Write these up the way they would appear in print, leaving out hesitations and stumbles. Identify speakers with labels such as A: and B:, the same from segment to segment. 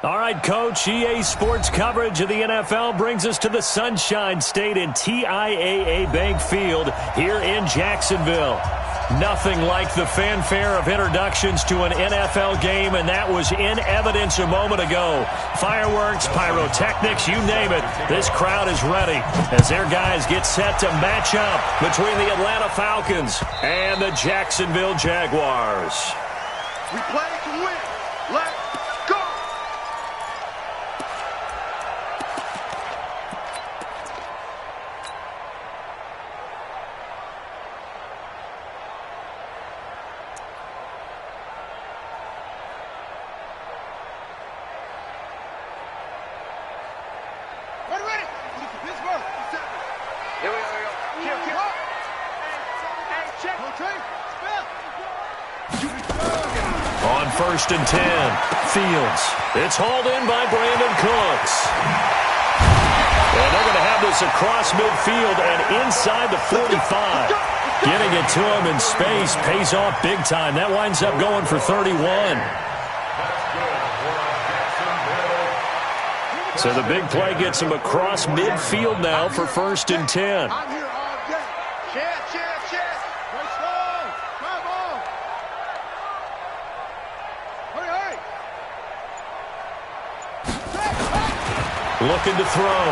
A: All right, Coach, EA Sports coverage of the NFL brings us to the Sunshine State in TIAA Bank Field here in Jacksonville. Nothing like the fanfare of introductions to an NFL game, and that was in evidence a moment ago. Fireworks, pyrotechnics, you name it. This crowd is ready as their guys get set to match up between the Atlanta Falcons and the Jacksonville Jaguars.
B: We play to win. Let's go! Ready. Pittsburgh. Here we go. Hey, check.
A: On 1st and 10, Fields. It's hauled in by Brandon Cooks. And they're going to have this across midfield and inside the 45. Getting it to him in space pays off big time. That winds up going for 31. So the big play gets him across midfield now for 1st and 10.
B: I'm here all day. Check. Let's go. Come on. Hurry.
A: Looking to throw.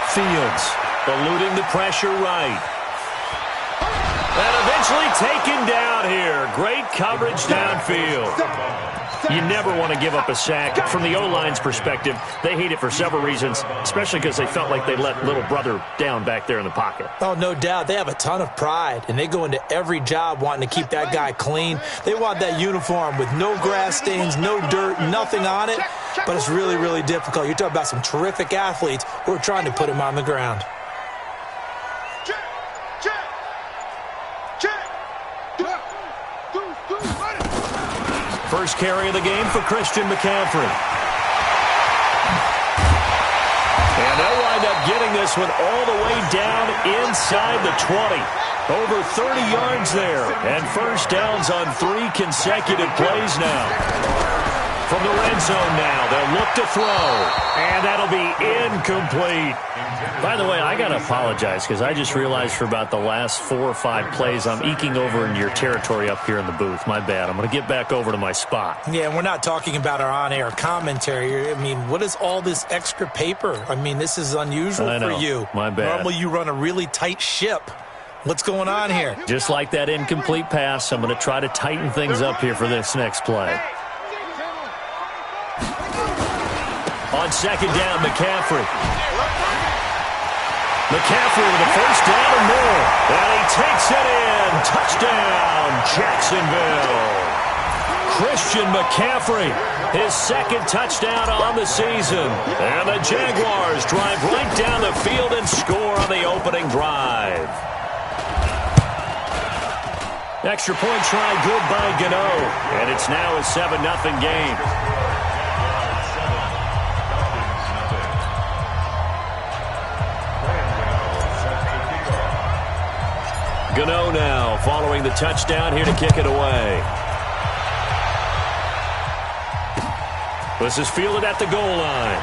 A: Fields eluding the pressure right. And eventually taken down here. Great coverage downfield. You never want to give up a sack. From the O-line's perspective, they hate it for several reasons, especially because they felt like they let little brother down back there in the pocket.
C: Oh, no doubt. They have a ton of pride, and they go into every job wanting to keep that guy clean. They want that uniform with no grass stains, no dirt, nothing on it, but it's really, really difficult. You're talking about some terrific athletes who are trying to put him on the ground.
A: First carry of the game for Christian McCaffrey. And they'll wind up getting this one all the way down inside the 20. Over 30 yards there. And first downs on 3 consecutive plays now. From the red zone now, they'll look to throw. And that'll be incomplete. By the way, I got to apologize because I just realized for about the last 4 or 5 plays I'm eking over into your territory up here in the booth. My bad. I'm going to get back over to my spot.
C: Yeah, and we're not talking about our on-air commentary. I mean, what is all this extra paper? I mean, this is unusual for you.
A: My bad.
C: Normally you run a really tight ship. What's going on here?
A: Just like that incomplete pass, I'm going to try to tighten things up here for this next play. On 2nd down, McCaffrey. McCaffrey with a first down and more. And he takes it in. Touchdown, Jacksonville. Christian McCaffrey, his 2nd touchdown on the season. And the Jaguars drive right down the field and score on the opening drive. Extra point try good by Gano. And it's now a 7-0 game. Gano now following the touchdown here to kick it away. This is fielded at the goal line.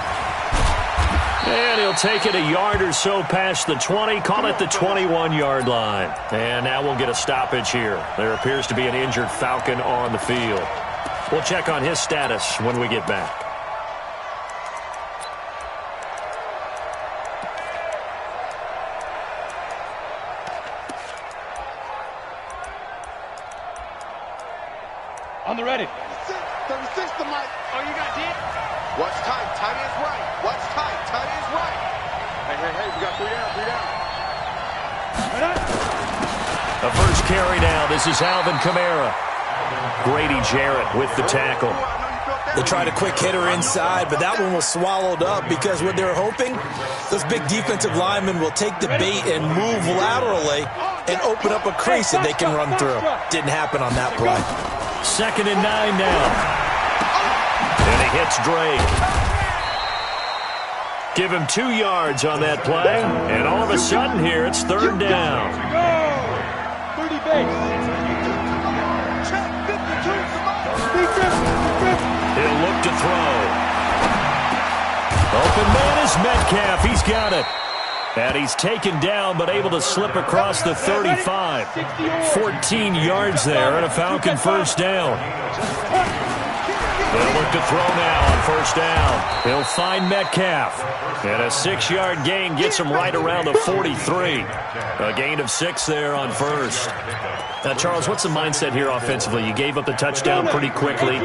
A: And he'll take it a yard or so past the 20, call it the 21-yard line. And now we'll get a stoppage here. There appears to be an injured Falcon on the field. We'll check on his status when we get back.
D: On the ready.
B: 36 to Mike.
D: Oh, you got deep?
B: What's tight? Tight is right. What's tight? Tight is right. Hey, we got 3 down.
A: A first carry now. This is Alvin Kamara. Grady Jarrett with the tackle.
C: They tried a quick hitter inside, but that one was swallowed up because what they're hoping, those big defensive linemen will take the bait and move laterally and open up a crease that they can run through. Didn't happen on that play.
A: 2nd and 9 now. And he hits Drake. Give him 2 yards on that play. And all of a sudden here, it's 3rd down.
D: 30 base.
A: He'll look to throw. Open man is Metcalf. He's got it. And he's taken down, but able to slip across the 35. 14 yards there, and a Falcon first down. They'll look to throw now on first down. He'll find Metcalf. And a 6-yard gain gets him right around the 43. A gain of 6 there on first. Now, Charles, what's the mindset here offensively? You gave up the touchdown pretty quickly.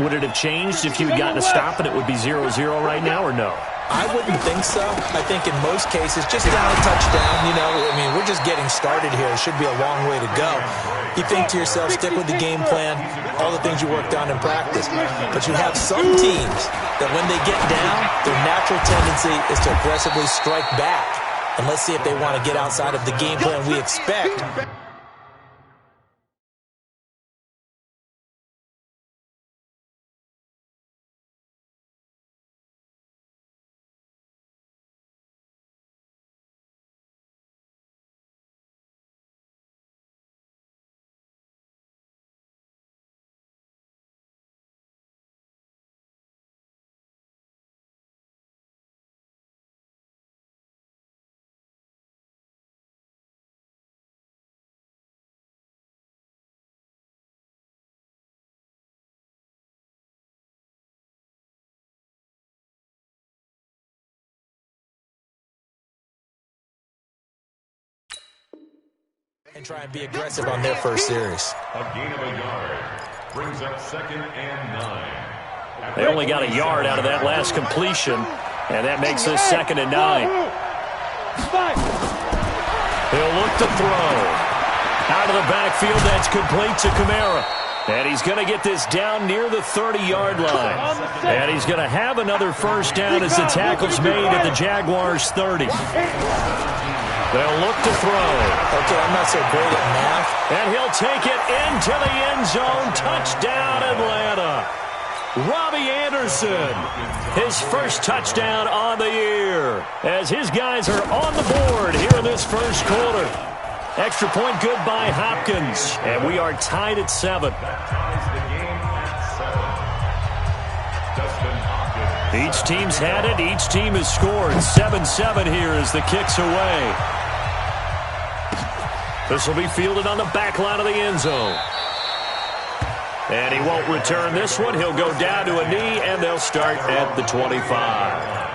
A: Would it have changed if you had gotten a stop and it would be 0-0 right now, or no?
C: I wouldn't think so. I think in most cases, just down a touchdown, we're just getting started here. It should be a long way to go. You think to yourself, stick with the game plan, all the things you worked on in practice. But you have some teams that when they get down, their natural tendency is to aggressively strike back. And let's see if they want to get outside of the game plan we expect. And try and be aggressive on their first series.
E: A gain of a yard brings up 2nd and 9.
A: They only got a yard out of that last completion, and that makes this 2nd and 9. He'll look to throw. Out of the backfield, that's complete to Kamara. And he's going to get this down near the 30-yard line. And he's going to have another first down as the tackle's made at the Jaguars' 30. They'll look to throw.
C: Okay, I'm not so great at math.
A: And he'll take it into the end zone. Touchdown, Atlanta. Robbie Anderson, his first touchdown on the year, as his guys are on the board here in this first quarter. Extra point good by Hopkins, and we are tied at 7. Each team's had it. Each team has scored. 7-7 here as the kick's away. This will be fielded on the back line of the end zone. And he won't return this one. He'll go down to a knee, and they'll start at the 25.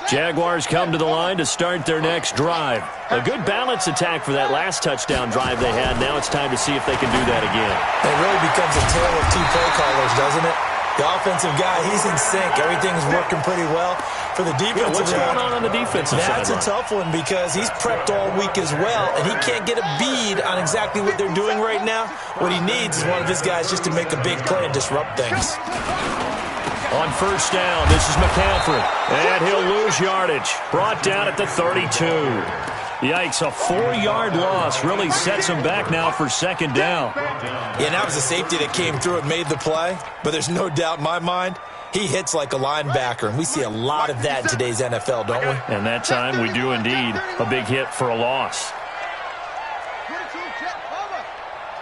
A: Jaguars come to the line to start their next drive. A good balance attack for that last touchdown drive they had. Now it's time to see if they can do that again.
C: It really becomes a tale of two play callers, doesn't it? The offensive guy, he's in sync. Everything's working pretty well. For the defensive
A: what's going on the defensive side?
C: That's a tough one because he's prepped all week as well, and he can't get a bead on exactly what they're doing right now. What he needs is one of his guys just to make a big play and disrupt things.
A: On first down, this is McCaffrey. And he'll lose yardage. Brought down at the 32. Yikes, a 4-yard loss really sets him back now for second down.
C: Yeah, that was a safety that came through and made the play. But there's no doubt in my mind, he hits like a linebacker. And we see a lot of that in today's NFL, don't we?
A: And that time we do indeed. A big hit for a loss.
B: 22, check, over.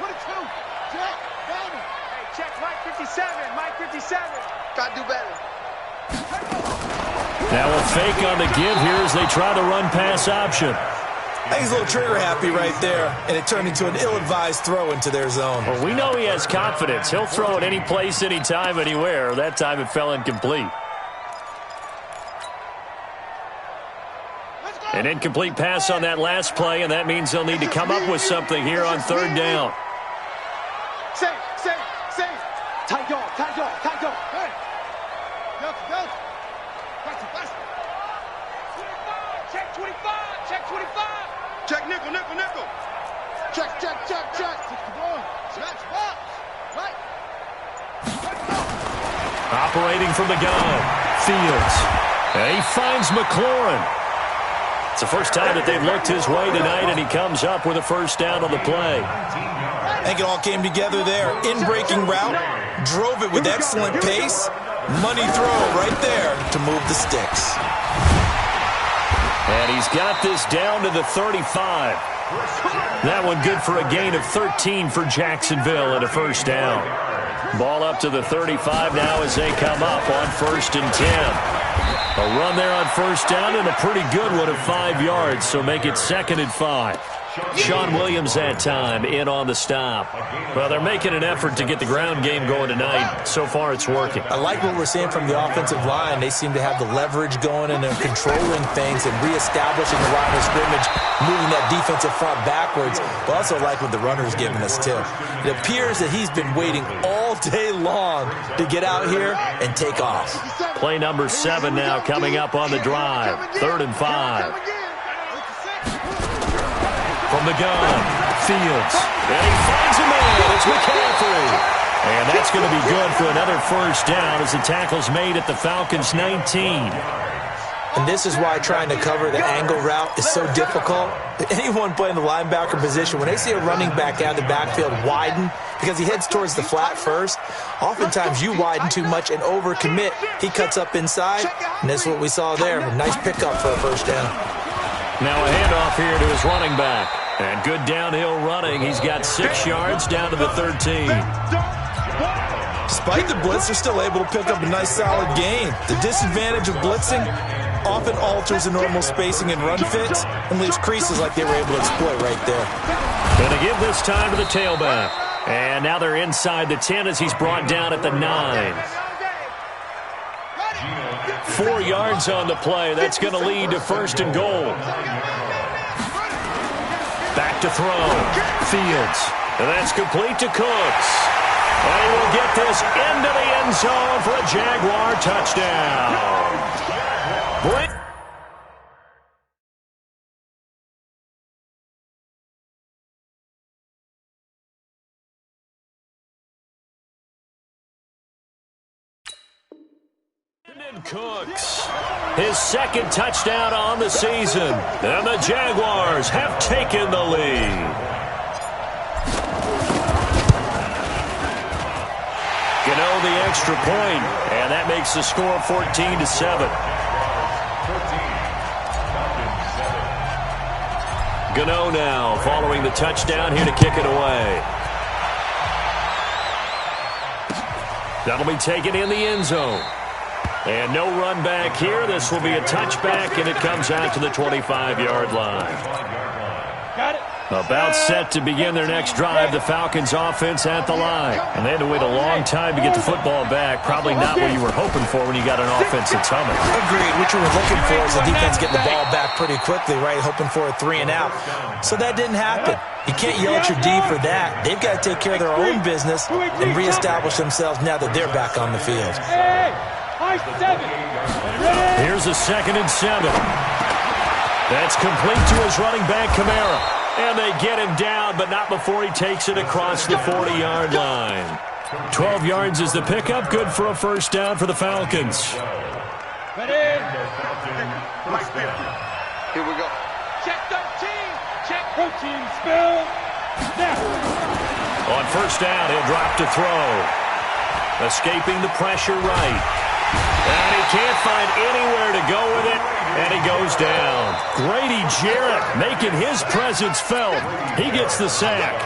B: 22, check, over.
D: Hey, check Mike 57, Mike 57.
B: Gotta do better.
A: Now a fake on the give here as they try the run-pass option.
C: I think he's a little trigger happy right there, and it turned into an ill-advised throw into their zone.
A: Well, we know he has confidence. He'll throw it any place, anytime, anywhere. That time it fell incomplete. An incomplete pass on that last play, and that means they'll need to come up with something here on third down.
D: Safe. Tight dog.
B: Hey. Delta. Faster.
D: 25, check 25.
B: Check nickel. Check. 61. Check box. Right.
A: Operating from the gun. Fields. And he finds McLaurin. It's the first time that they've looked his way tonight, and he comes up with a first down on the play.
C: I think it all came together there. In-breaking route. Drove it with excellent pace. Money throw right there to move the sticks.
A: And he's got this down to the 35. That one good for a gain of 13 for Jacksonville and a first down. Ball up to the 35 now as they come up on 1st and 10. A run there on first down and a pretty good one of 5 yards, so make it 2nd and 5. Sean Williams that time in on the stop. Well, they're making an effort to get the ground game going tonight. So far, it's working.
C: I like what we're seeing from the offensive line. They seem to have the leverage going and they're controlling things and reestablishing the line of scrimmage, moving that defensive front backwards. But also like what the runner's giving us, too. It appears that he's been waiting all day long to get out here and take off.
A: Play number 7 now coming up on the drive. 3rd and 5. From the gun, Fields. And he finds a man. It's McCaffrey. And that's going to be good for another first down as the tackle's made at the Falcons' 19.
C: And this is why trying to cover the angle route is so difficult. Anyone playing the linebacker position, when they see a running back out of the backfield widen, because he heads towards the flat first, oftentimes you widen too much and overcommit. He cuts up inside, and that's what we saw there. A nice pickup for a first down.
A: Now a handoff here to his running back. And good downhill running. He's got 6 yards down to the 13.
C: Despite the blitz, they're still able to pick up a nice solid gain. The disadvantage of blitzing often alters the normal spacing and run fits and leaves creases like they were able to exploit right there.
A: Going to give this time to the tailback. And now they're inside the 10 as he's brought down at the 9. 4 yards on the play. That's going to lead to 1st and goal. Back to throw. Fields. And that's complete to Cooks. And he will get this into the end zone for a Jaguar touchdown. Cooks, his 2nd touchdown on the season, and the Jaguars have taken the lead. Gano the extra point, and that makes the score 14-7. Gano now following the touchdown here to kick it away. That'll be taken in the end zone. And no run back here. This will be a touchback, and it comes out to the 25-yard line.
D: Got it.
A: About set to begin their next drive, the Falcons offense at the line. And they had to wait a long time to get the football back. Probably not what you were hoping for when you got an offense that's humming.
C: Agreed. What you were looking for is the defense getting the ball back pretty quickly, right? Hoping for a 3 and out. So that didn't happen. You can't yell at your D for that. They've got to take care of their own business and reestablish themselves now that they're back on the field.
A: Here's a 2nd and 7. That's complete to his running back, Kamara. And they get him down, but not before he takes it across the 40-yard line. 12 yards is the pickup. Good for a first down for the Falcons.
B: Here we go.
D: Check 13. Check protein spill.
A: Now. On first down, he'll drop to throw. Escaping the pressure right. And he can't find anywhere to go with it, and he goes down. Grady Jarrett making his presence felt. He gets the sack.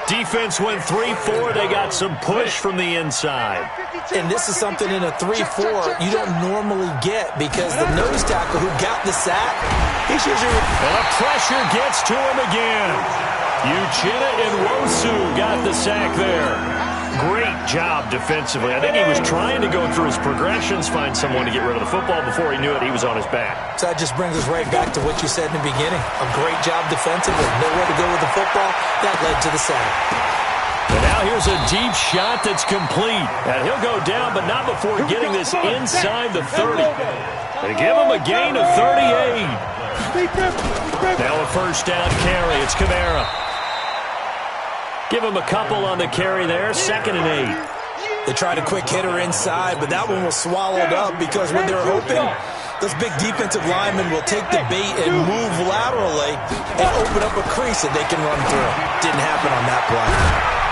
A: Defense went 3-4. They got some push from the inside.
C: And this is something in a 3-4 you don't normally get because the nose tackle who got the sack, he's usually...
A: And the pressure gets to him again. Uchenna Nwosu got the sack there. Great job defensively. I think he was trying to go through his progressions, find someone to get rid of the football. Before he knew it, he was on his back.
C: So that just brings us right back to what you said in the beginning. A great job defensively. Nowhere to go with the football. That led to the sack.
A: And now here's a deep shot that's complete. And he'll go down, but not before getting this inside the 30. They give him a gain of 38. Now a first down carry. It's Kamara. Give him a couple on the carry there. 2nd and 8.
C: They tried a quick hitter inside, but that one was swallowed up because what they're hoping, those big defensive linemen will take the bait and move laterally and open up a crease that they can run through. Didn't happen on that play.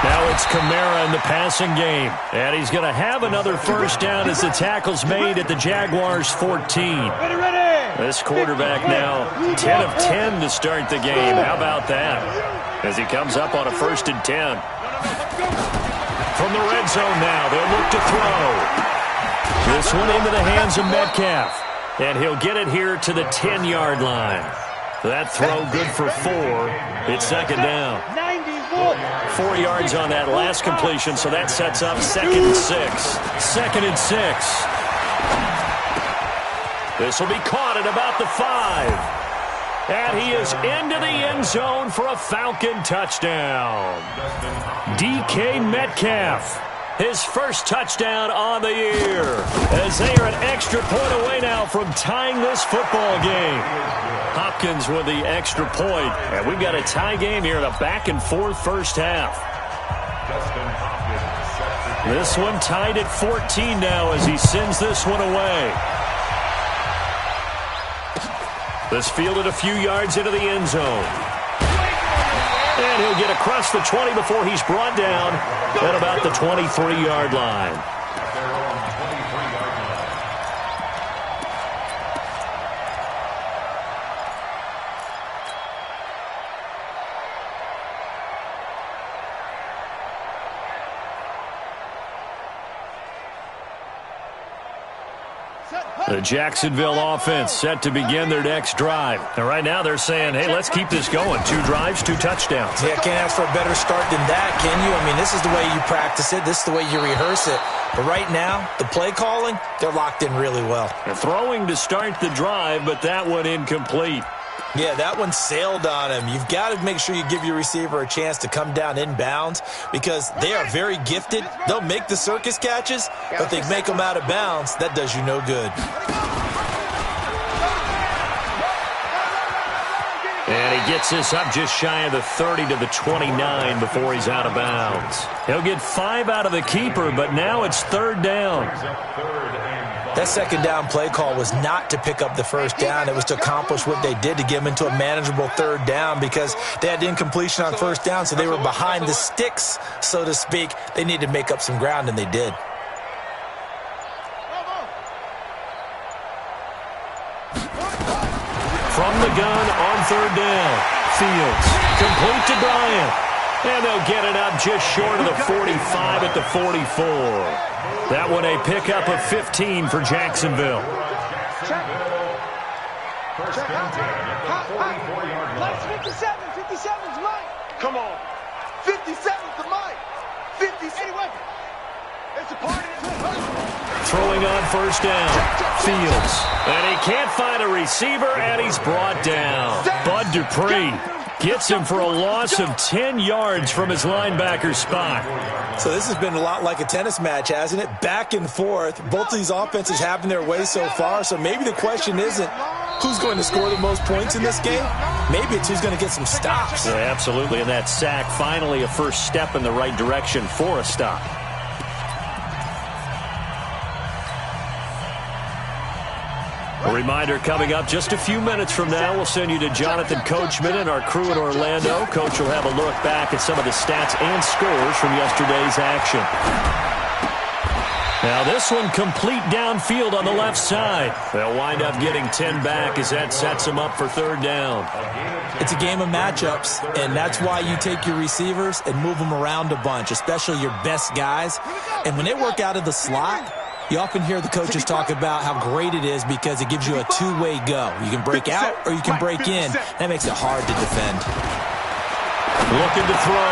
A: Now it's Kamara in the passing game. And he's going to have another first down as the tackle's made at the Jaguars' 14.
D: Ready.
A: This quarterback now 10 of 10 to start the game. How about that? As he comes up on a 1st and 10. From the red zone now, they'll look to throw. This one into the hands of Metcalf. And he'll get it here to the 10-yard line. That throw good for 4. It's 2nd down. 4 yards on that last completion, so that sets up 2nd and 6. 2nd and 6. This will be caught at about the 5. And he is into the end zone for a Falcon touchdown. DK Metcalf, his first touchdown on the year, as they are an extra point away now from tying this football game. Hopkins with the extra point, and we've got a tie game here in a back-and-forth first half. This one tied at 14 now as he sends this one away. This fielded a few yards into the end zone. And he'll get across the 20 before he's brought down at about the 23-yard line. The Jacksonville offense set to begin their next drive. And right now they're saying, hey, let's keep this going. 2 drives, 2 touchdowns.
C: Yeah, can't ask for a better start than that, can you? I mean, this is the way you practice it. This is the way you rehearse it. But right now, the play calling, they're locked in really well.
A: And throwing to start the drive, but that one incomplete.
C: Yeah, that one sailed on him. You've got to make sure you give your receiver a chance to come down inbounds because they are very gifted. They'll make the circus catches, but they make them out of bounds. That does you no good.
A: And he gets this up just shy of the 30 to the 29 before he's out of bounds. He'll get 5 out of the keeper, but now it's 3rd down.
C: That 2nd down play call was not to pick up the 1st down. It was to accomplish what they did to get them into a manageable 3rd down because they had incompletion on 1st down, so they were behind the sticks, so to speak. They needed to make up some ground, and they did.
A: From the gun on 3rd down. Fields. Complete to Bryant. And they'll get it up just short of the 45 at the 44. That one a pickup of 15 for Jacksonville.
B: Check. 57's mine. Come on. 57's the mine. 57. It's a party.
A: Throwing on 1st down. Fields. And he can't find a receiver, and he's brought down. Bud Dupree gets him for a loss of 10 yards from his linebacker spot.
C: So this has been a lot like a tennis match, hasn't it? Back and forth. Both of these offenses having their way so far, so maybe the question isn't who's going to score the most points in this game. Maybe it's who's going to get some stops.
A: Yeah, absolutely, and that sack finally a first step in the right direction for a stop. A reminder coming up just a few minutes from now, we'll send you to Jonathan Coachman and our crew in Orlando. Coach will have a look back at some of the stats and scores from yesterday's action. Now this one complete downfield on the left side. They'll wind up getting 10 back as that sets them up for 3rd down.
C: It's a game of matchups, and that's why you take your receivers and move them around a bunch, especially your best guys. And when they work out of the slot, you often hear the coaches talk about how great it is because it gives you a two-way go. You can break out or you can break in. That makes it hard to defend.
A: Looking to throw.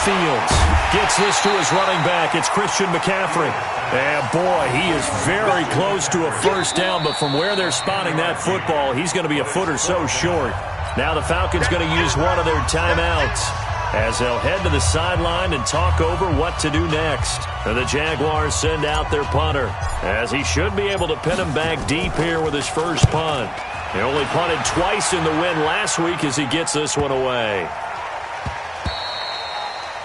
A: Fields gets this to his running back. It's Christian McCaffrey. And boy, he is very close to a 1st down, but from where they're spotting that football, he's going to be a foot or so short. Now the Falcons going to use one of their timeouts as they'll head to the sideline and talk over what to do next. And the Jaguars send out their punter, as he should be able to pin him back deep here with his first punt. He only punted twice in the win last week as he gets this one away.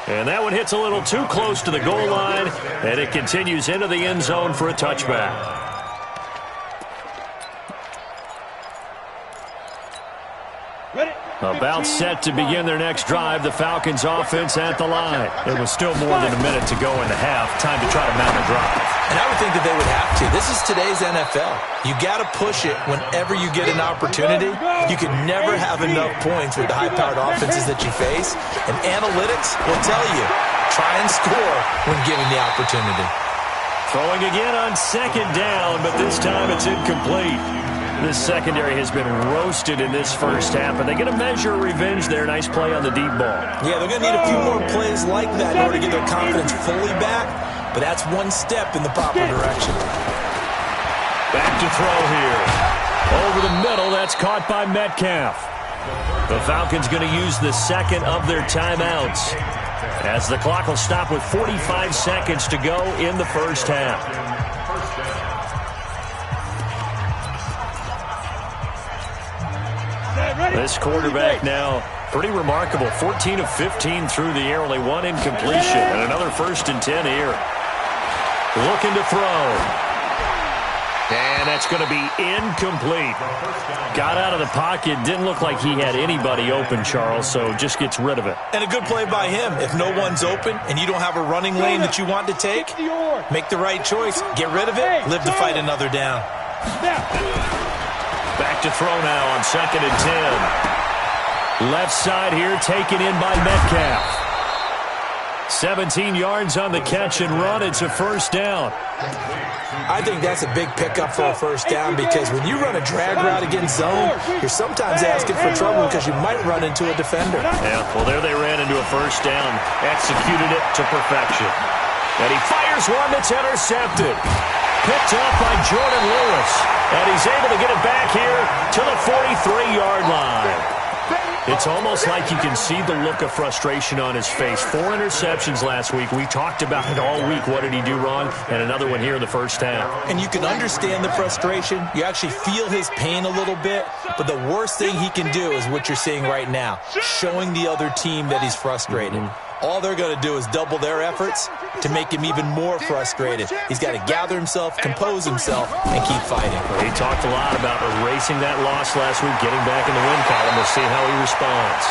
A: And that one hits a little too close to the goal line, and it continues into the end zone for a touchback. About set to begin their next drive, the Falcons offense at the line. It was still more than a minute to go in the half. Time to try to mount a drive.
C: And I would think that they would have to. This is today's NFL. You got to push it whenever you get an opportunity. You can never have enough points with the high-powered offenses that you face. And analytics will tell you, try and score when given the opportunity.
A: Throwing again on second down, but this time it's incomplete. This secondary has been roasted in this first half, and they're going to measure revenge there. Nice play on the deep ball.
C: Yeah, they're going to need a few more plays like that in order to get their confidence fully back, but that's one step in the proper direction.
A: Back to throw here. Over the middle, that's caught by Metcalf. The Falcons going to use the second of their timeouts, as the clock will stop with 45 seconds to go in the first half. This quarterback now, pretty remarkable. 14 of 15 through the air, only one incompletion, and another 1st and 10 here. Looking to throw. And that's going to be incomplete. Got out of the pocket. Didn't look like he had anybody open, Charles, so just gets rid of it.
C: And a good play by him. If no one's open and you don't have a running lane that you want to take, make the right choice. Get rid of it. Live to fight another down.
A: Back to throw now on 2nd and 10. Left side here taken in by Metcalf. 17 yards on the catch and run. It's a first down.
C: I think that's a big pickup for a first down, because when you run a drag route against zone, you're sometimes asking for trouble because you might run into a defender.
A: Yeah, well, there they ran into a first down. Executed it to perfection. And he fires one that's intercepted. Picked up by Jordan Lewis. And he's able to get it back here to the 43-yard line. It's almost like you can see the look of frustration on his face. 4 interceptions last week. We talked about it all week. What did he do wrong? And another one here in the first half.
C: And you can understand the frustration. You actually feel his pain a little bit. But the worst thing he can do is what you're seeing right now, showing the other team that he's frustrated. All they're going to do is double their efforts to make him even more frustrated. He's got to gather himself, compose himself, and keep fighting.
A: He talked a lot about erasing that loss last week, getting back in the win column. We'll see how he responds.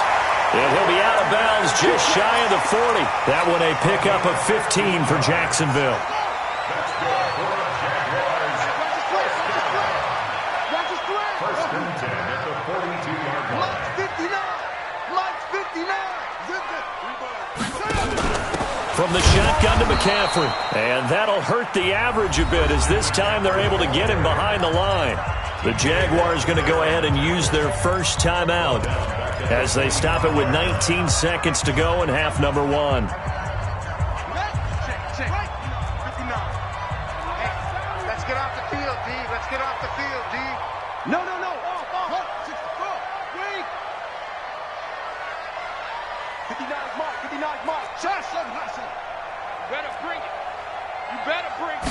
A: And he'll be out of bounds just shy of the 40. That one a pickup of 15 for Jacksonville.
E: First and 10 at the 42-yard line.
B: Mike's 59. Mike's 59.
A: From the shotgun to McCaffrey. And that'll hurt the average a bit, as this time they're able to get him behind the line. The Jaguars going to go ahead and use their first timeout as they stop it with 19 seconds to go in half number 1.
B: Let's get off the field, D. Let's get off the field, D. No. Look, 64. Wait. 59's Mike. 59's Mike. Josh,
D: Better bring it. You better bring it.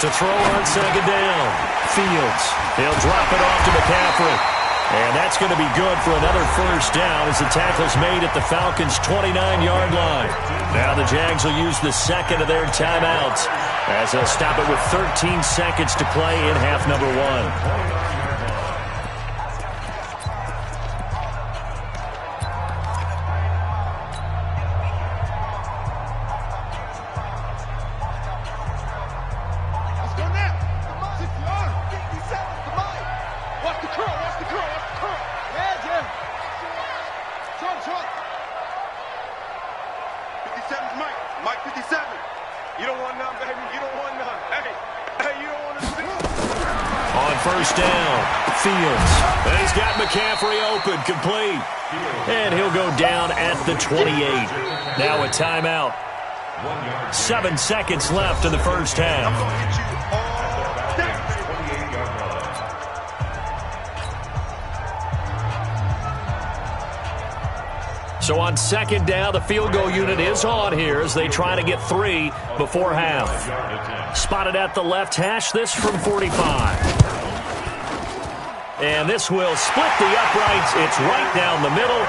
A: To throw on second down. Fields. He'll drop it off to McCaffrey. And that's going to be good for another first down as the tackle's made at the Falcons' 29-yard line. Now the Jags will use the second of their timeouts as they'll stop it with 13 seconds to play in half number 1. First down, Fields. And he's got McCaffrey open, complete. And he'll go down at the 28. Now a timeout. 7 seconds left in the first half. So on second down, the field goal unit is on here as they try to get 3 before half. Spotted at the left hash, this from 45. And this will split the uprights. It's right down the middle.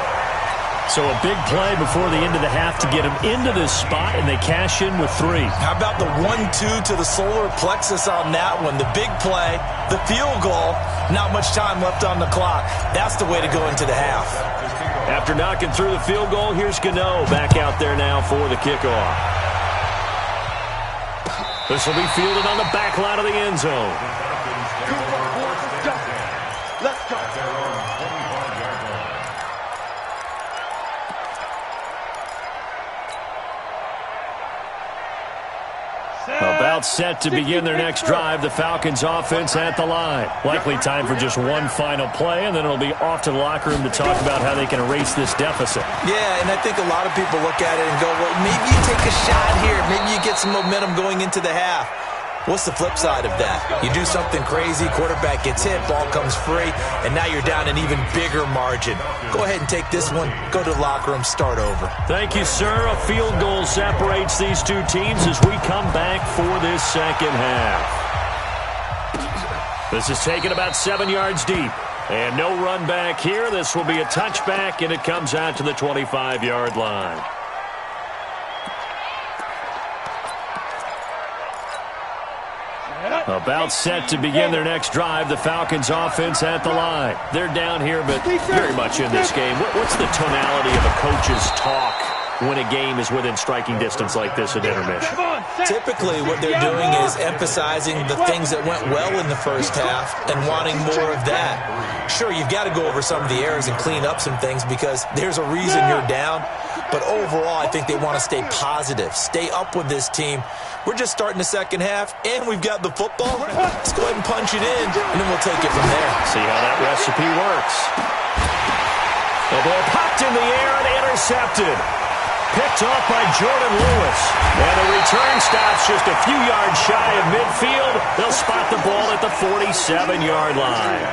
A: So a big play before the end of the half to get them into this spot, and they cash in with 3.
C: How about the 1-2 to the solar plexus on that one? The big play, the field goal, not much time left on the clock. That's the way to go into the half.
A: After knocking through the field goal, here's Gano back out there now for the kickoff. This will be fielded on the back line of the end zone.
B: Let's go.
A: About set to begin their next drive, the Falcons offense at the line. Likely time for just one final play, and then it'll be off to the locker room to talk about how they can erase this deficit.
C: Yeah, and I think a lot of people look at it and go, well, maybe you take a shot here. Maybe you get some momentum going into the half. What's the flip side of that? You do something crazy, quarterback gets hit, ball comes free, and now you're down an even bigger margin. Go ahead and take this one, go to the locker room, start over.
A: Thank you, sir. A field goal separates these two teams as we come back for this second half. This is taken about 7 yards deep. And no run back here. This will be a touchback, and it comes out to the 25-yard line. About set to begin their next drive, the Falcons offense at the line. They're down here, but very much in this game. What's the tonality of a coach's talk when a game is within striking distance like this at intermission?
C: Typically, what they're doing is emphasizing the things that went well in the first half and wanting more of that. Sure, you've got to go over some of the errors and clean up some things because there's a reason you're down. But overall, I think they want to stay positive, stay up with this team. We're just starting the second half, and we've got the football. Let's go ahead and punch it in, and then we'll take it from there.
A: See how that recipe works. The ball popped in the air and intercepted. Picked off by Jordan Lewis. And the return stops just a few yards shy of midfield. They'll spot the ball at the 47-yard line.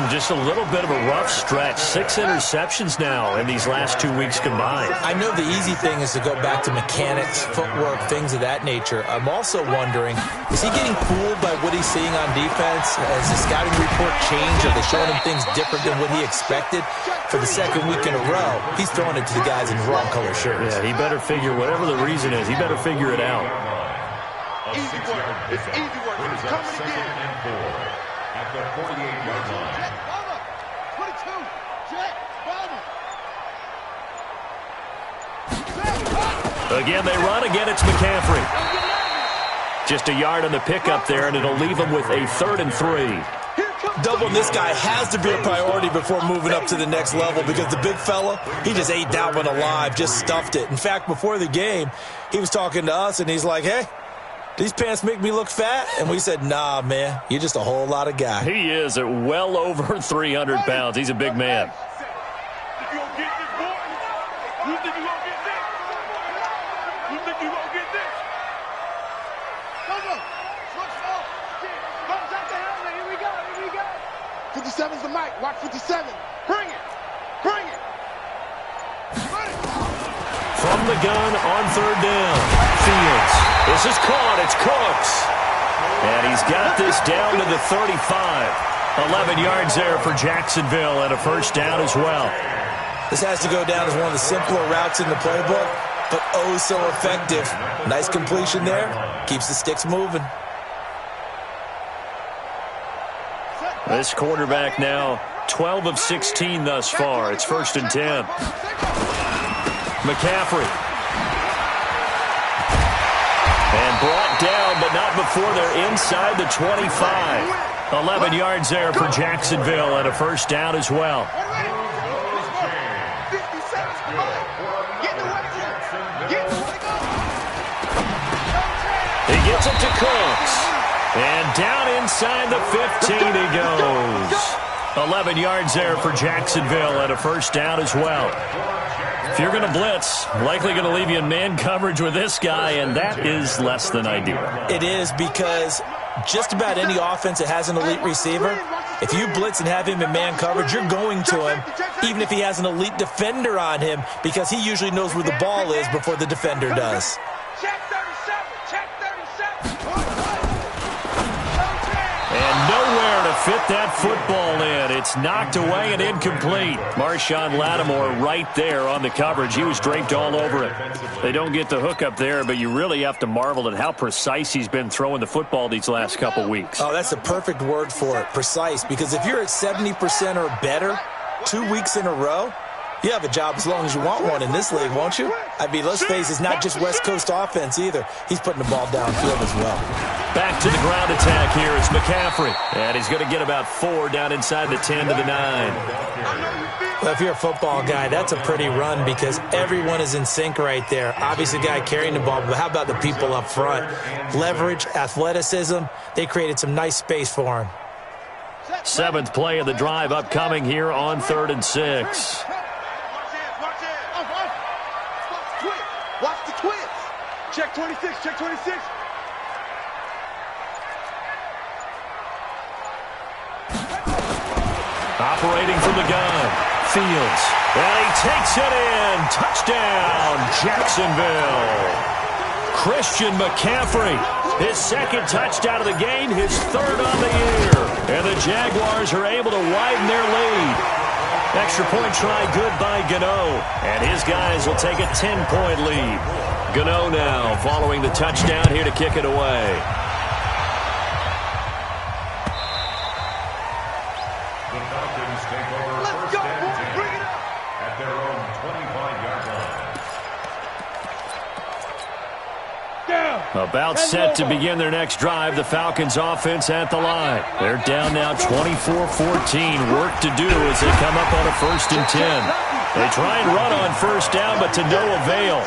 A: Just a little bit of a rough stretch. 6 interceptions now in these last 2 weeks combined.
C: I know the easy thing is to go back to mechanics, footwork, things of that nature. I'm also wondering, is he getting fooled by what he's seeing on defense? Has the scouting report changed? Are they showing him things different than what he expected? For the second week in a row, he's throwing it to the guys in the wrong color shirts.
A: Yeah, he better figure, whatever the reason is, he better figure it out.
B: Easy work. It's easy work. It's coming again.
E: At the 48-yard line.
B: Jet, Bama. 22. Jet, Bama.
A: Again, they run. Again, it's McCaffrey. Just a yard on the pickup there, and it'll leave them with a 3rd and 3.
C: Doubling this guy has to be a priority before moving up to the next level because the big fella, he just ate that one alive, just stuffed it. In fact, before the game, he was talking to us, and he's like, hey, these pants make me look fat? And we said, nah, man, you're just a whole lot of guy.
A: He is at well over 300 pounds. He's a big man.
D: You gonna get this, boy? You think you gonna get this? You think you gonna get this?
B: Go. Switch off. Comes out the helmet. Here we go. 57's the mic. Watch 57. Bring it. Run it.
A: From the gun on 3rd down. Fields. This is caught. It's Cooks. And he's got this down to the 35. 11 yards there for Jacksonville and a 1st down as well.
C: This has to go down as one of the simpler routes in the playbook, but oh so effective. Nice completion there. Keeps the sticks moving.
A: This quarterback now 12 of 16 thus far. It's 1st and 10. McCaffrey. And brought down, but not before they're inside the 25. 11 yards there for Jacksonville and a 1st down as well. He gets it to Cooks. And down inside the 15 he goes. 11 yards there for Jacksonville and a 1st down as well. If you're going to blitz, likely going to leave you in man coverage with this guy, and that is less than ideal.
C: It is because just about any offense that has an elite receiver, if you blitz and have him in man coverage, you're going to him, even if he has an elite defender on him, because he usually knows where the ball is before the defender does.
A: And nowhere to fit that football in. It's knocked away and incomplete. Marshawn Lattimore right there on the coverage. He was draped all over it. They don't get the hook up there, but you really have to marvel at how precise he's been throwing the football these last couple weeks.
C: Oh, that's a perfect word for it, precise, because if you're at 70% or better 2 weeks in a row, you have a job as long as you want one in this league, won't you? I mean, let's face it, it's not just West Coast offense either. He's putting the ball downfield as well.
A: Back to the ground attack here is McCaffrey. And he's going to get about 4 down inside the 10 to the 9.
C: Well, if you're a football guy, that's a pretty run because everyone is in sync right there. Obviously, the guy carrying the ball, but how about the people up front? Leverage, athleticism, they created some nice space for him.
A: 7th play of the drive upcoming here on 3rd and 6.
B: Watch the twist. Check 26, check 26.
A: Operating from the gun. Fields. And he takes it in. Touchdown, Jacksonville. Christian McCaffrey. His 2nd touchdown of the game, his 3rd on the year. And the Jaguars are able to widen their lead. Extra point try good by Gano. And his guys will take a 10-point lead. Gano now following the touchdown here to kick it away.
E: The Falcons take over first and 10 at their own 25-yard line.
A: About set to begin their next drive, the Falcons offense at the line. They're down now 24-14. Work to do as they come up on a 1st and 10. They try and run on 1st down, but to no avail.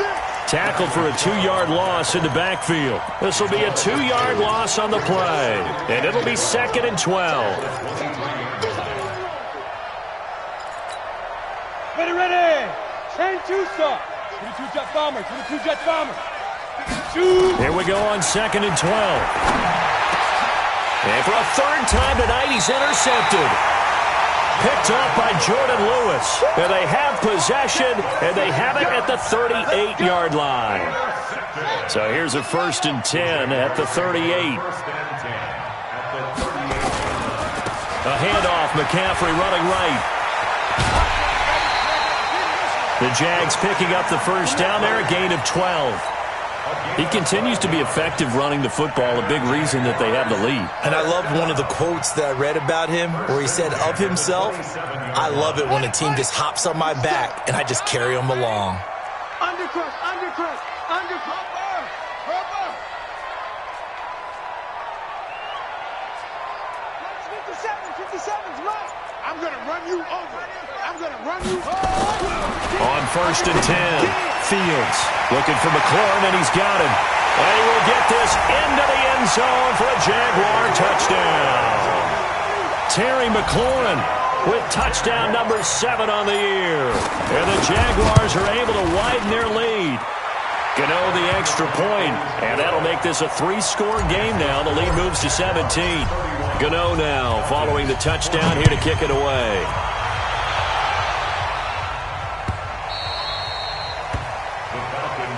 A: Tackled for a 2-yard loss in the backfield. This will be a 2-yard loss on the play. And it'll be 2nd and 12.
B: Ready. Chain 2 stop. 22 jet bomber, 22 jet bomber.
A: Here we go on 2nd and 12. And for a 3rd time tonight, he's intercepted. Picked off by Jordan Lewis. And they have possession, and they have it at the 38-yard line. So here's a 1st and 10 at the 38. A handoff, McCaffrey running right. The Jags picking up the 1st down there, a gain of 12. He continues to be effective running the football, a big reason that they have the lead.
C: And I love one of the quotes that I read about him where he said of himself, I love it when a team just hops on my back and I just carry them along.
B: Undercrush. 57's right. I'm going to run you over.
A: On 1st and 10, Fields looking for McLaurin, and he's got him. And he will get this into the end zone for a Jaguar touchdown. Terry McLaurin with touchdown number 7 on the year. And the Jaguars are able to widen their lead. Gano the extra point, and that'll make this a 3-score game now. The lead moves to 17. Gano now following the touchdown here to kick it away.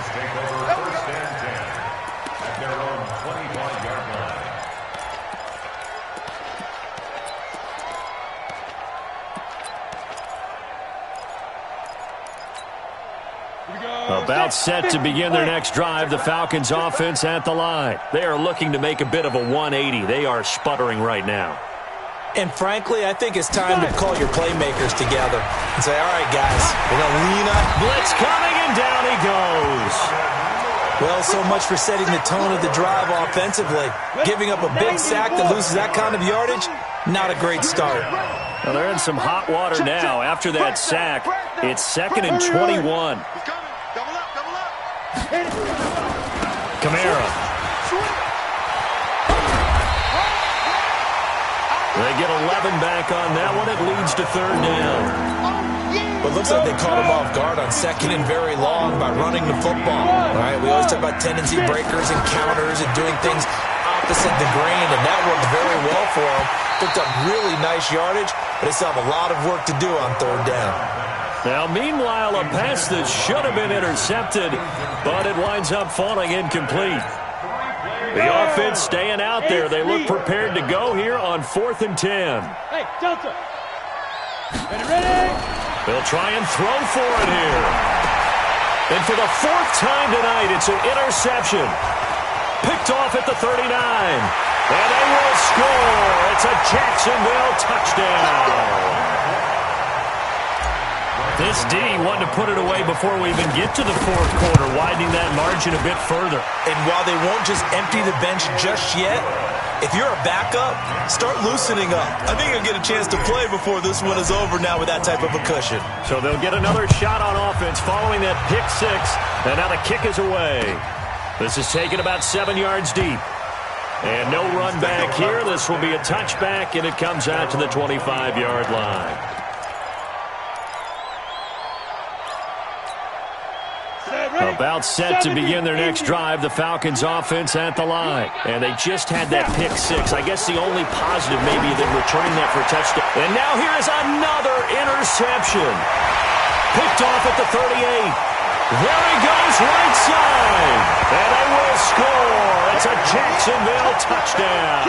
E: Take over 1st and 10 at their own 25-yard line.
A: About set to begin their next drive, the Falcons offense at the line. They are looking to make a bit of a 180. They are sputtering right now.
C: And frankly, I think it's time to call your playmakers together and say, all right, guys, we're going to lean up.
A: Blitz coming, and down he goes.
C: Well, so much for setting the tone of the drive offensively. Giving up a big sack that loses that kind of yardage, not a great start.
A: Well, they're in some hot water now. After that sack, it's 2nd and 21. Kamara. They get 11 back on that one. It leads to 3rd down.
C: But it looks like they caught him off guard on 2nd and very long by running the football. All right, we always talk about tendency breakers and counters and doing things opposite the grain, and that worked very well for them. Picked up really nice yardage, but they still have a lot of work to do on 3rd down.
A: Now, meanwhile, a pass that should have been intercepted, but it winds up falling incomplete. The offense staying out there. They look prepared to go here on 4th and 10.
B: Hey, Delta. Ready?
A: They'll try and throw for it here. And for the 4th time tonight, it's an interception. Picked off at the 39. And they will score. It's a Jacksonville touchdown. This D wanted to put it away before we even get to the 4th quarter, widening that margin a bit further.
C: And while they won't just empty the bench just yet, if you're a backup, start loosening up. I think you'll get a chance to play before this one is over now with that type of a cushion.
A: So they'll get another shot on offense following that pick 6, and now the kick is away. This is taken about 7 yards deep. And no run back here. This will be a touchback, and it comes out to the 25-yard line. About set to begin their next drive, the Falcons offense at the line. And they just had that pick 6. I guess the only positive maybe than returning that for a touchdown. And now here is another interception. Picked off at the 38. There he goes, right side. And they will score. It's a Jacksonville touchdown.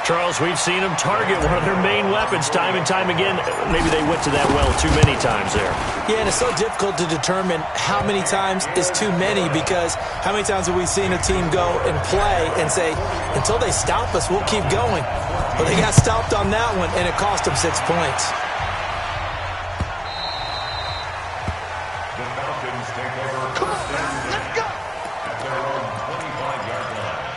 A: Charles, we've seen them target one of their main weapons time and time again. Maybe they went to that well too many times there.
C: Yeah, and it's so difficult to determine how many times is too many, because how many times have we seen a team go and play and say, until they stop us, we'll keep going. But they got stopped on that one, and it cost them 6 points.
E: The Falcons take over first and 10 at their own 25-yard line.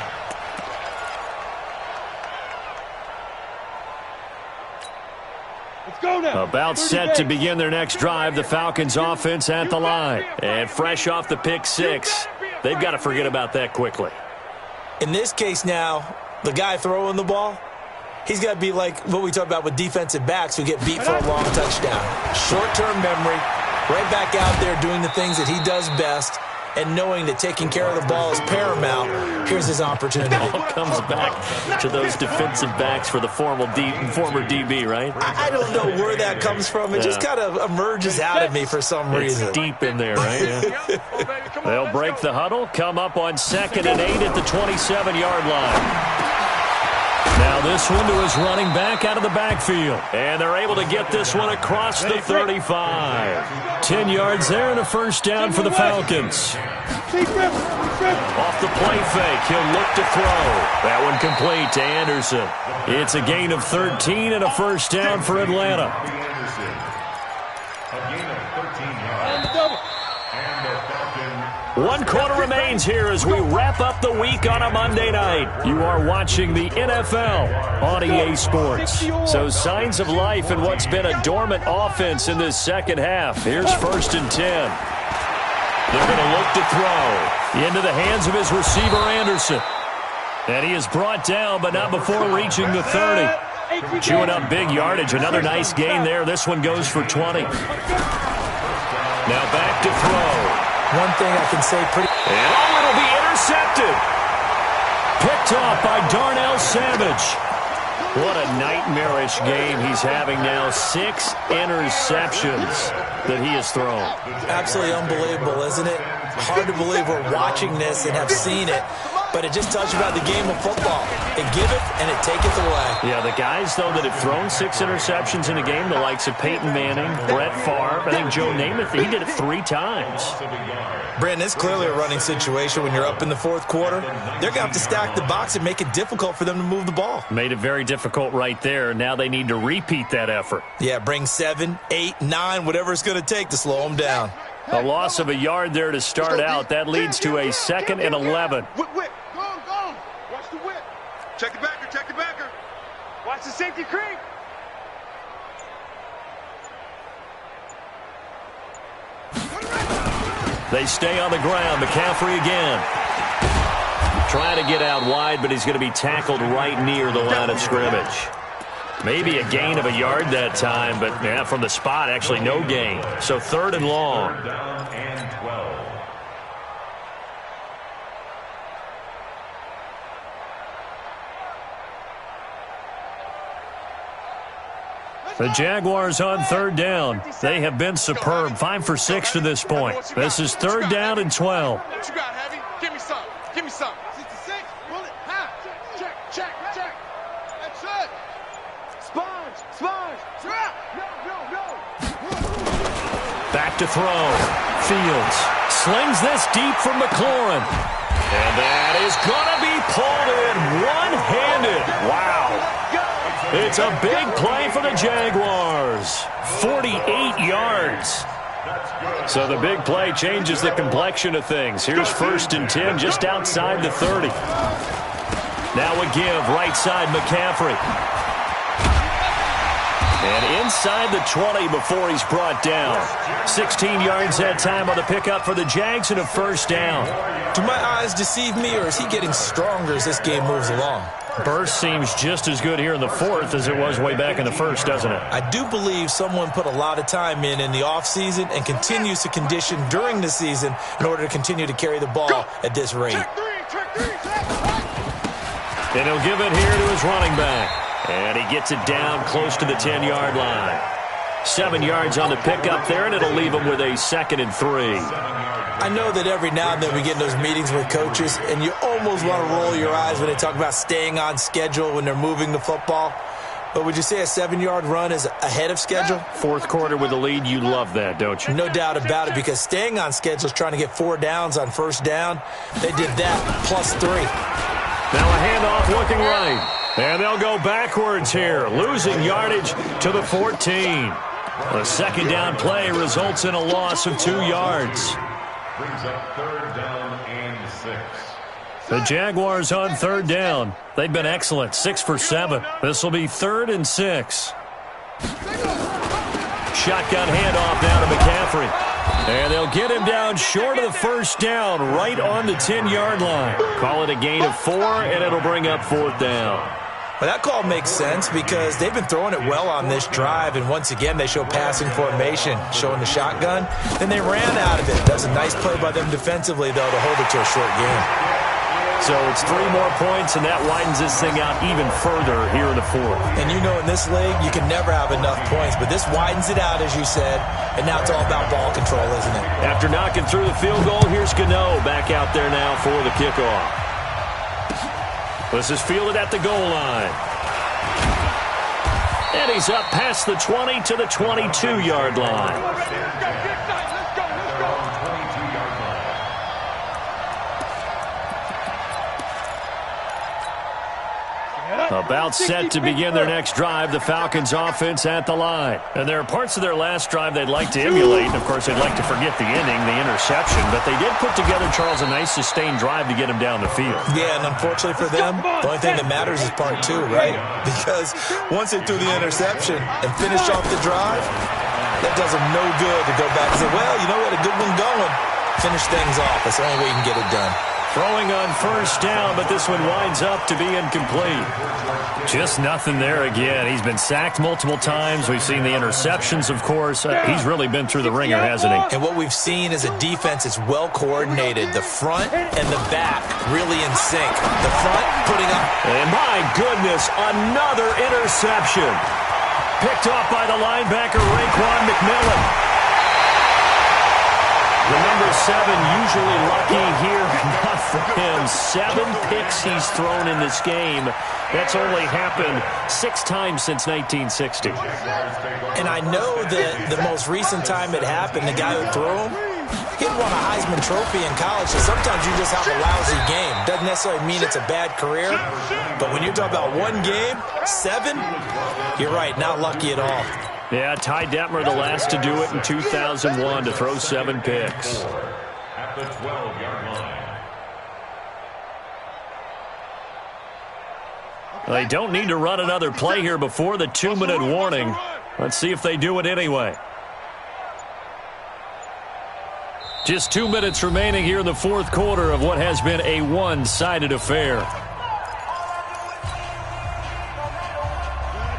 A: About set to begin their next drive, the Falcons offense at the line. And fresh off the pick 6, they've got to forget about that quickly.
C: In this case now, the guy throwing the ball, he's got to be like what we talk about with defensive backs who get beat for a long touchdown. Short-term memory, right back out there doing the things that he does best, and knowing that taking care of the ball is paramount. Here's his opportunity.
A: It all comes back to those defensive backs for the former DB, right?
C: I don't know where that comes from. It just kind of emerges out of me for some reason.
A: It's deep in there, right? Yeah. They'll break the huddle, come up on 2nd and 8 at the 27-yard line. Now this one to his running back out of the backfield. And they're able to get this one across the 35. 10 yards there and a first down for the Falcons. Off the play fake, he'll look to throw. That one complete to Anderson. It's a gain of 13 and a first down for Atlanta.
E: A gain of 13 yards. And the Falcons.
A: 1 quarter remains here as we wrap up the week on a Monday night. You are watching the NFL on EA Sports. So signs of life in what's been a dormant offense in this second half. Here's 1st and 10. They're going to look to throw into the hands of his receiver, Anderson. And he is brought down, but not before reaching the 30. Chewing up big yardage. Another nice gain there. This one goes for 20. Now back to throw.
C: One thing I can say pretty...
A: And it'll be intercepted. Picked off by Darnell Savage. What a nightmarish game he's having now. 6 interceptions that he has thrown.
C: Absolutely unbelievable, isn't it? Hard to believe we're watching this and have seen it, but it just tells you about the game of football. It giveth and it taketh away.
A: Yeah, the guys, though, that have thrown 6 interceptions in a game, the likes of Peyton Manning, Brett Favre, I think Joe Namath, he did it 3 times.
C: Brandon, it's clearly a running situation when you're up in the 4th quarter. They're going to have to stack the box and make it difficult for them to move the ball.
A: Made it very difficult right there. Now they need to repeat that effort.
C: Yeah, bring 7, 8, 9, whatever it's going to take to slow them down.
A: A loss of a yard there to start out. That leads to a 2nd and 11.
B: Whip. Go on. Watch the whip. Check the backer. Watch the safety creep.
A: They stay on the ground. McCaffrey again. Trying to get out wide, but he's going to be tackled right near the line of scrimmage. Maybe a gain of a yard that time, but yeah, from the spot, actually no gain. So 3rd and long.
E: Down and 12.
A: The Jaguars on 3rd down. They have been superb. 5 for 6 to this point. This is 3rd down and 12.
B: What you got, Heavy? Give me some. Give me some. 66. Pull it. Half. Check. Check. Check. That's it. Sponge. Sponge. Drop. No.
A: Back to throw. Fields slings this deep from McLaurin. And that is going to be pulled in one-handed. Wow. It's a big play for the Jaguars. 48 yards. So the big play changes the complexion of things. Here's 1st and 10 just outside the 30. Now a give right side McCaffrey. And inside the 20 before he's brought down. 16 yards that time on the pickup for the Jags and a 1st down.
C: Do my eyes deceive me, or is he getting stronger as this game moves along?
A: Burst seems just as good here in the 4th as it was way back in the 1st, doesn't it?
C: I do believe someone put a lot of time in the offseason and continues to condition during the season in order to continue to carry the ball at this rate.
A: And he'll give it here to his running back. And he gets it down close to the 10-yard line. 7 yards on the pickup there, and it'll leave him with a 2nd and 3.
C: I know that every now and then we get in those meetings with coaches, and you almost want to roll your eyes when they talk about staying on schedule when they're moving the football. But would you say a 7-yard run is ahead of schedule?
A: 4th quarter with the lead, you love that, don't you?
C: No doubt about it, because staying on schedule is trying to get 4 downs on 1st down. They did that plus 3.
A: Now a handoff looking right. And they'll go backwards here, losing yardage to the 14. A 2nd down play results in a loss of 2 yards.
E: Brings up 3rd down and 6.
A: The Jaguars on 3rd down. They've been excellent, 6 for 7. This will be 3rd and 6. Shotgun handoff now to McCaffrey. And they'll get him down short of the 1st down, right on the 10-yard line. Call it a gain of 4, and it'll bring up 4th down.
C: Well, that call makes sense because they've been throwing it well on this drive, and once again they show passing formation, showing the shotgun. Then they ran out of it. That was a nice play by them defensively, though, to hold it to a short game.
A: So it's 3 more points, and that widens this thing out even further here in the 4th.
C: And you know in this league you can never have enough points, but this widens it out, as you said, and now it's all about ball control, isn't it?
A: After knocking through the field goal, here's Gano back out there now for the kickoff. This is fielded at the goal line. And he's up past the 20 to the 22-yard line. About set to begin their next drive, the Falcons offense at the line. And there are parts of their last drive they'd like to emulate. And, of course, they'd like to forget the ending, the interception. But they did put together, Charles, a nice sustained drive to get him down the field.
C: Yeah, and unfortunately for them, the only thing that matters is part 2, right? Because once they threw the interception and finished off the drive, that does them no good to go back and say, well, you know what, a good one going. Finish things off. That's the only way you can get it done.
A: Throwing on 1st down, but this one winds up to be incomplete. Just nothing there again. He's been sacked multiple times. We've seen the interceptions, of course. He's really been through the ringer, hasn't he?
C: And what we've seen is a defense that's well coordinated. The front and the back really in sync. The front putting up.
A: And my goodness, another interception. Picked off by the linebacker, Raekwon McMillan. The number 7 usually lucky here. Not for him. 7 picks he's thrown in this game. That's only happened 6 times since 1960.
C: And I know that the most recent time it happened, the guy who threw him, he had won a Heisman Trophy in college. So sometimes you just have a lousy game. Doesn't necessarily mean it's a bad career. But when you're talking about one game, 7, you're right, not lucky at all.
A: Yeah, Ty Detmer, the last to do it in 2001, to throw 7 picks.
E: At the 12-yard line.
A: They don't need to run another play here before the 2-minute warning. Let's see if they do it anyway. Just 2 minutes remaining here in the 4th quarter of what has been a one-sided affair.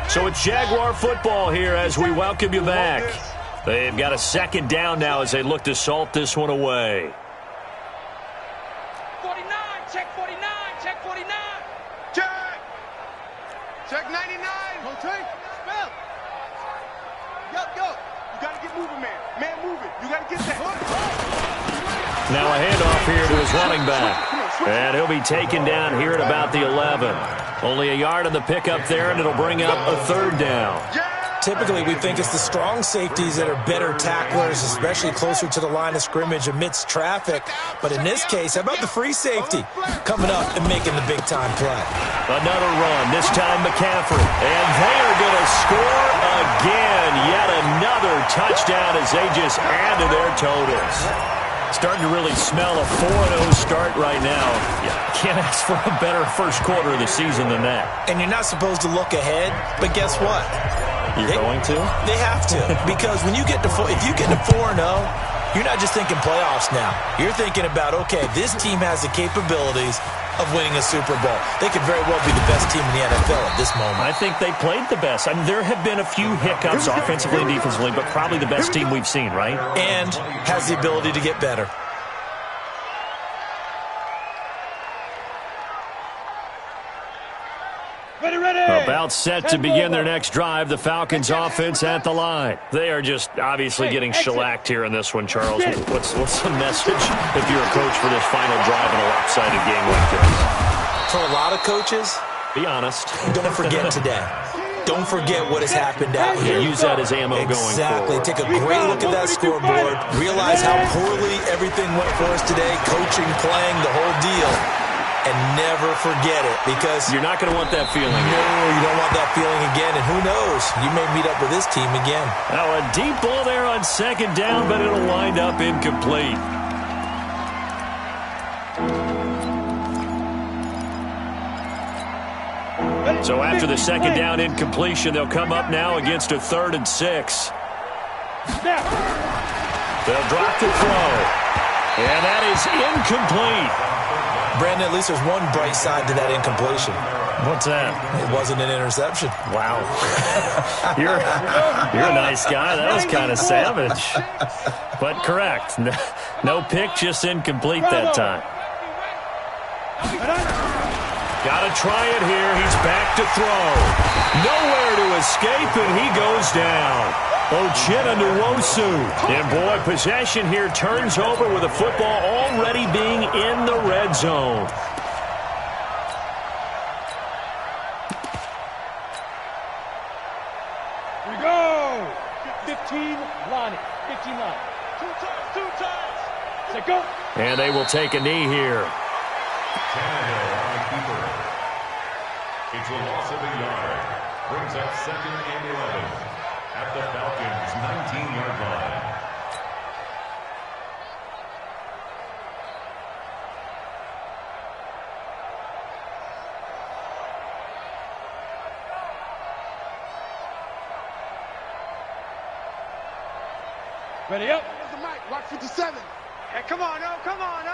A: So it's Jaguar football here as we welcome you back. They've got a 2nd down now as they look to salt this one away.
B: 49, check 49, check 49. Check. Check 99. Rotate. Spell. Yo. You got to get moving, man. Man moving. You got to get that.
A: Now a handoff here to his running back. And he'll be taken down here at about the 11. Only a yard on the pickup there, and it'll bring up a third down.
C: Typically, we think it's the strong safeties that are better tacklers, especially closer to the line of scrimmage amidst traffic. But in this case, how about the free safety coming up and making the big-time play?
A: Another run, this time McCaffrey. And they are going to score again. Yet another touchdown as they just add to their totals. Starting to really smell a 4-0 start right now. Can't ask for a better first quarter of the season than that.
C: And you're not supposed to look ahead, but guess what?
A: You're going to?
C: They have to. Because when you get to if you get to 4-0, you're not just thinking playoffs now. You're thinking about, okay, this team has the capabilities of winning a Super Bowl. They could very well be the best team in the NFL at this moment.
A: I think they played the best. I mean, there have been a few hiccups offensively and defensively, but probably the best team we've seen, right?
C: And has the ability to get better.
A: About set to begin their next drive, the Falcons offense at the line. They are just obviously getting shellacked here in this one, Charles. What's the message if you're a coach for this final drive in a lopsided game like this?
C: For a lot of coaches,
A: be honest.
C: Don't forget today. Don't forget what has happened out here.
A: Use that as ammo going forward.
C: Exactly. Take a great look at that scoreboard. Realize how poorly everything went for us today. Coaching, playing, the whole deal. And never forget it, because
A: you're not going to want that feeling.
C: No, you don't want that feeling again. And who knows? You may meet up with this team again.
A: Now a deep ball there on second down, but it'll wind up incomplete. So after the second down incompletion, they'll come up now against a 3rd and 6. They'll drop the throw. And that is incomplete.
C: Brandon, at least there's one bright side to that incompletion.
A: What's that?
C: It wasn't an interception.
A: Wow. You're a nice guy. That was kind of savage. But correct. No pick, just incomplete that time. Got to try it here. He's back to throw. Nowhere to escape, and he goes down. Ochena-Nwosu. And boy, possession here turns over with the football already being in the red zone.
F: Here we go. 15, Lonnie. 15 line. Two times. Say go.
A: And they will take a knee here.
E: Tannehill on the keeper. It's a loss of a yard. Brings up 2nd and 11. At the Falcons' 19-yard line.
F: Ready up.
B: Here's the mic. Watch 57.
F: Hey, come on, no. Come on, no.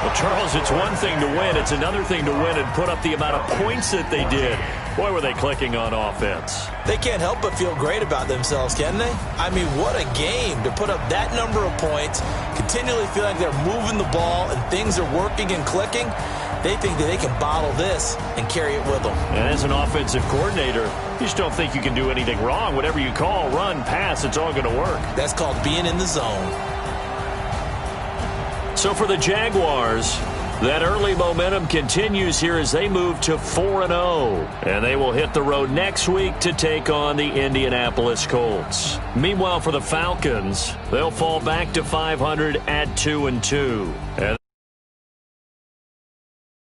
A: Well, Charles, it's one thing to win. It's another thing to win and put up the amount of points that they did. Boy, were they clicking on offense.
C: They can't help but feel great about themselves, can they? I mean, what a game to put up that number of points, continually feel like they're moving the ball and things are working and clicking. They think that they can bottle this and carry it with them.
A: And as an offensive coordinator, you just don't think you can do anything wrong. Whatever you call, run, pass, it's all going to work.
C: That's called being in the zone.
A: So for the Jaguars, that early momentum continues here as they move to 4-0. And they will hit the road next week to take on the Indianapolis Colts. Meanwhile, for the Falcons, they'll fall back to 500 at 2-2.